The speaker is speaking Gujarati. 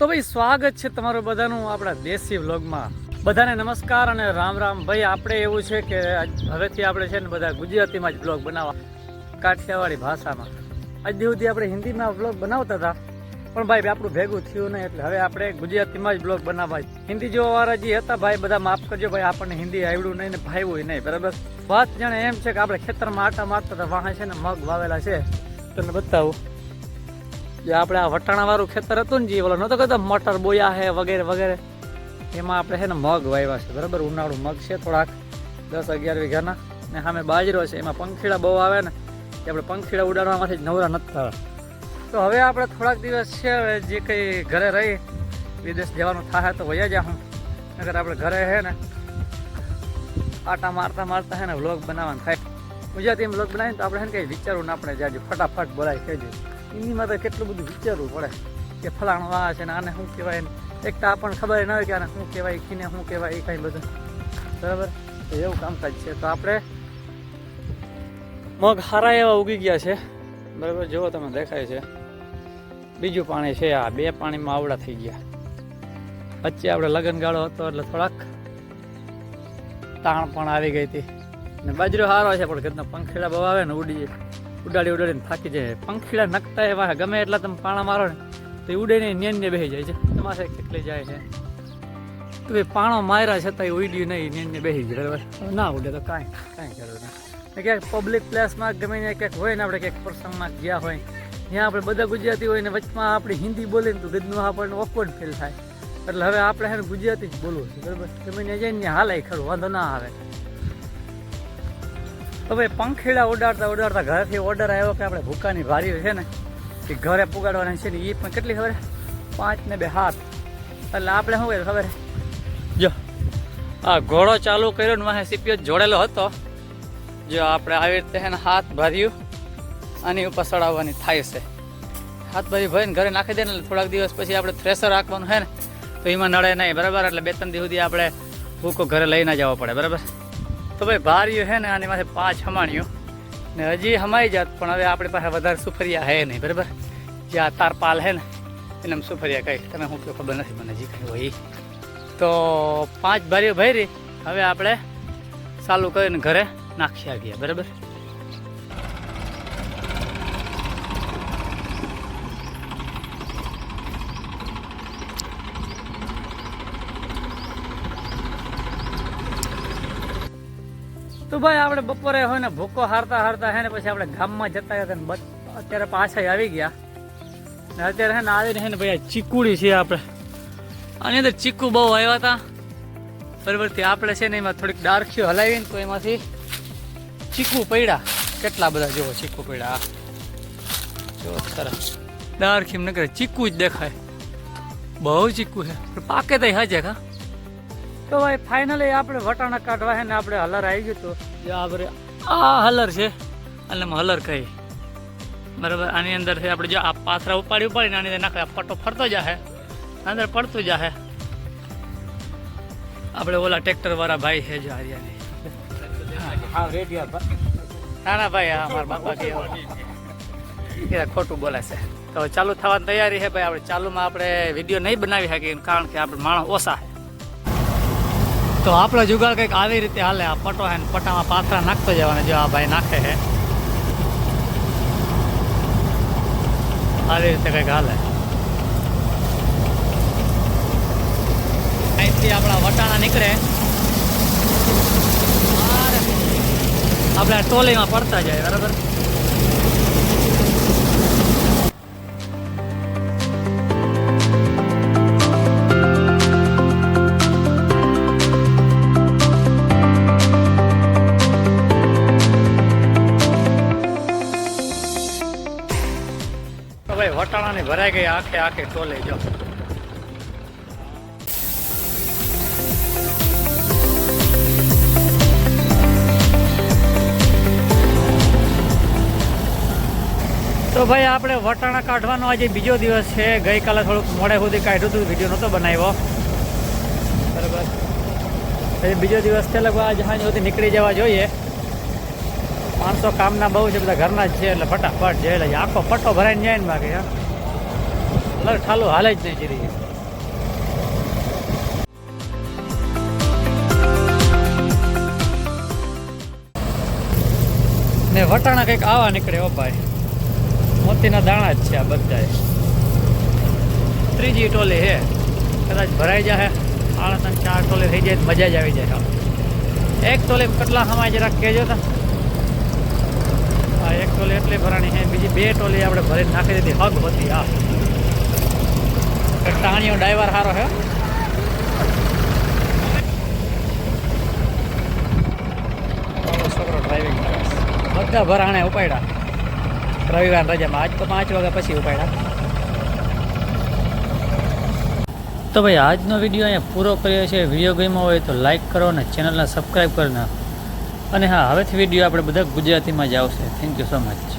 તો ભાઈ સ્વાગત છે તમારું બધાનું આપણા દેશી વ્લોગમાં. બધાને નમસ્કાર અને રામ રામ. ભાઈ આપણે એવું છે કે હવેથી આપણે છે ને બધા ગુજરાતીમાં જ વ્લોગ બનાવવા, કાઠિયાવાડી ભાષામાં. આજ સુધી આપણે હિન્દીમાં વ્લોગ બનાવતા હતા, પણ ભાઈ આપણું ભેગું થયું નહીં, એટલે હવે આપણે ગુજરાતીમાં જ વ્લોગ બનાવવા. હિન્દી જોવાવાળા જે હતા ભાઈ બધા માફ કરજો ભાઈ, આપણને હિન્દી આવડ્યું નહીં ને ભાવ્યું નહીં, બરાબર. વાત જાણે એમ છે કે આપણે ખેતરમાં આટા મારતા હતા, વાહે છે ને મગ વાવેલા છે, તમને બતાવું. જે આપણે આ વટાણાવાળું ખેતર હતું ને, જે ઓલો નહોતો કહેતો મટર બોયા છે વગેરે વગેરે, એમાં આપણે છે ને મગ વાવ્યા છે, બરાબર. ઉનાળું મગ છે થોડાક 10-11 વીઘાના, ને સામે બાજરો છે. એમાં પંખીડા બહુ આવે ને, કે આપણે પંખીડા ઉડાડવામાંથી જ નવરા નથી થવા. તો હવે આપણે થોડાક દિવસ છે, હવે જે કંઈ ઘરે રહી, વિદેશ જવાનું થાય તો વયા જાઉં, નકર આપણે ઘરે છે ને આટા મારતા મારતા છે ને વ્લોગ બનાવવાનું થાય. ગુજરાતીમાં વ્લોગ બનાવીને તો આપણે છે ને કંઈ વિચારવું ના આપણે જાજુ, ફટાફટ બોલાય કહેજો. હિન્દીમાં તો કેટલું બધું વિચારવું પડે કે ફલાણું આ છે ને આને શું કહેવાય, એક તો આપણને ખબર ન હોય કે આને શું કહેવાય, ખીને શું કહેવાય, એ કાંઈ બધું, બરાબર. તો એવું કામકાજ છે. તો આપણે મગ સારા એવા ઉગી ગયા છે, બરાબર. જુઓ તમે, દેખાય છે. બીજું પાણી છે, આ 2 પાણીમાં આવડા થઈ ગયા. વચ્ચે આપણે લગનગાળો હતો એટલે થોડાક તાણ પણ આવી ગઈ હતી. ને બાજરો સારો છે, પણ ઘરના પંખીડા બહુ આવે ને, ઉડાડીને થાકી જાય. પંખીડા નકતા એવા ગમે એટલા તમે પાણા મારો ને તો એ ઉડે નહીં, નેન ને બેસી જાય છે. તમારે કેટલી જાય છે તો એ પાણો માર્યા છતાં એ ઉડ્યું નહીં, નેન ને બેસી જાય, બરાબર. ના ઉડે તો કાંઈ જરૂર નહીં. ક્યાંક પબ્લિક પ્લેસમાં ગમે ત્યાં ક્યાંક હોય ને, આપણે ક્યાંક પ્રસંગમાં ગયા હોય, ત્યાં આપણે બધા ગુજરાતી હોય ને વચમાં આપણી હિન્દી બોલીને તો ગદનું આપણને ઓકવર્ડ ફીલ થાય. એટલે હવે આપણે છે ને ગુજરાતી જ બોલવું છે, બરાબર. ગમે ત્યાં જઈને હાલાય ખરું, વાંધો ના આવે. તો ભાઈ પંખીડા ઉડાડતા ઘરેથી ઓર્ડર આવ્યો કે આપણે ભૂકાની ભારી છે ને એ ઘરે પુગાડવાની છે ને, એ પણ કેટલી ખબર, 5 ને 2 હાથ. એટલે આપણે શું કહે ખબર, જો આ ઘોડો ચાલુ કર્યો ને વાહે સીપીઓ જોડેલો હતો, જો આપણે આવી રીતે છે ને હાથ ભર્યું આની ઉપર ચડાવવાની થાય છે. હાથ ભરી ભરીને ઘરે નાખી દે ને, થોડાક દિવસ પછી આપણે થ્રેસર રાખવાનું છે ને તો એમાં નડે નહીં, બરાબર. એટલે 2-3 દિવસ સુધી આપણે ભૂકો ઘરે લઈને જવો પડે, બરાબર. તો ભાઈ ભાર્યું છે ને આની પાસે 5 હમાણ્યું ને હજી હમાઈ જાત, પણ હવે આપણી પાસે વધારે સુફરિયા હે નહીં, બરાબર. જે આ તારપાલ છે ને એને સુફરિયા કહી, તમે શું કહો ખબર નથી મને, હજી કંઈ હોય. તો 5 ભારીઓ ભરી હવે આપણે ચાલુ કરીને ઘરે નાખી આવીએ, બરાબર. તો ભાઈ આપણે બપોરે હોય ને ભૂકો હારતા હે ને પછી આપણે ગામમાં જતા હતા ને અત્યારે પાછા આવી ગયા ને અત્યારે હે ને આવીને હે ને ભાઈ ચીકુડી છે આપણે, આની અંદર ચીકુ બહુ આવ્યા હતા, બરાબરથી. આપણે છે ને એમાં થોડીક ડાર્ખીઓ હલાવીને તો એમાંથી ચીકુ પડ્યા, કેટલા બધા જુઓ ચીકુ પડ્યા, જો સરસ ડાર્ખી ન કરે, ચીકુ જ દેખાય, બહુ ચીકુ છે, પાકે તો હાજે કા. તો ભાઈ ફાઇનલી આપણે વટાણા કાઢવા છે ને આપણે હલર આવી ગયું હતું, જે આપણે આ હલર છે એટલે હલર કહી, બરાબર. આની અંદર છે આપણે જો આ પાથરા ઉપાડીને આની અંદર નાખે, પટ્ટો ફરતો જાય, અંદર પડતું જાય. આપણે ઓલા ટ્રેક્ટર વાળા ભાઈ છે જો હરિયાની, ના ના ભાઈ અમારા બાપા કે ખોટું બોલે છે. તો ચાલુ થવાની તૈયારી છે ભાઈ. આપણે ચાલુમાં આપણે વિડીયો નહીં બનાવી શકીએ કારણ કે આપણે માણસ ઓછા છે. તો આપણો જુગાડ કંઈક આવી રીતે હાલે, આ પટો હે ને પટામાં પાથરા નાખતો જવાના, જો આ ભાઈ નાખે છે આવી રીતે કંઈક હાલે. અહીંથી આપણા વટાણા નીકળે, આપણે ટોલીમાં પડતા જાય, બરાબર. વટાણાની ભરાઈ ગઈ આખે ટોલે જો. તો ભાઈ આપણે વટાણા કાઢવાનો આજે બીજો દિવસ છે. ગઈકાલે થોડુંક મોડે સુધી કાઢ્યું હતું, વિડીયો નહોતો બનાવ્યો, બરાબર. પછી બીજો દિવસ છે, લગભગ આજે સાંજ સુધી નીકળી જવા જોઈએ. માણસો કામના બહુ છે, બધા ઘરના જ છે, એટલે ફટાફટ જઈ લે. આખો પટ્ટો ભરાઈને જાય ને બાકી ઠાલું હાલે જ નહીં જીરી. ને વટાણા કંઈક આવા નીકળે હો ભાઈ, મોતીના દાણા જ છે આ બધાય. ત્રીજી ટોલી હે, કદાચ ભરાઈ જાય. 3-4 ટોલી થઈ જાય મજા જ આવી જાય. એક ટોલી કેટલા હમાય જરાક કહેજો તો. હા, એક ટોલી એટલી ભરાણી છે, બીજી 2 ટોલી આપણે ભરીને નાખી દીધી. હગ હતી આ ટાણીઓ ડ્રાઈવર સારો છે. છોકરો ડ્રાઇવિંગ કરે, બધા ભરાણે ઉપાડ્યા રવિવાર રજામાં. આજ તો 5 વાગ્યા પછી ઉપાડ્યા. તો ભાઈ આજનો વિડીયો અહીંયા પૂરો કર્યો છે. વિડીયો ગમ્યો હોય તો લાઇક કરો અને ચેનલને સબસ્ક્રાઈબ કરી નાખો. અને હા, હવેથી વિડીયો આપણે બધા ગુજરાતીમાં જ આવશે. Thank you so much.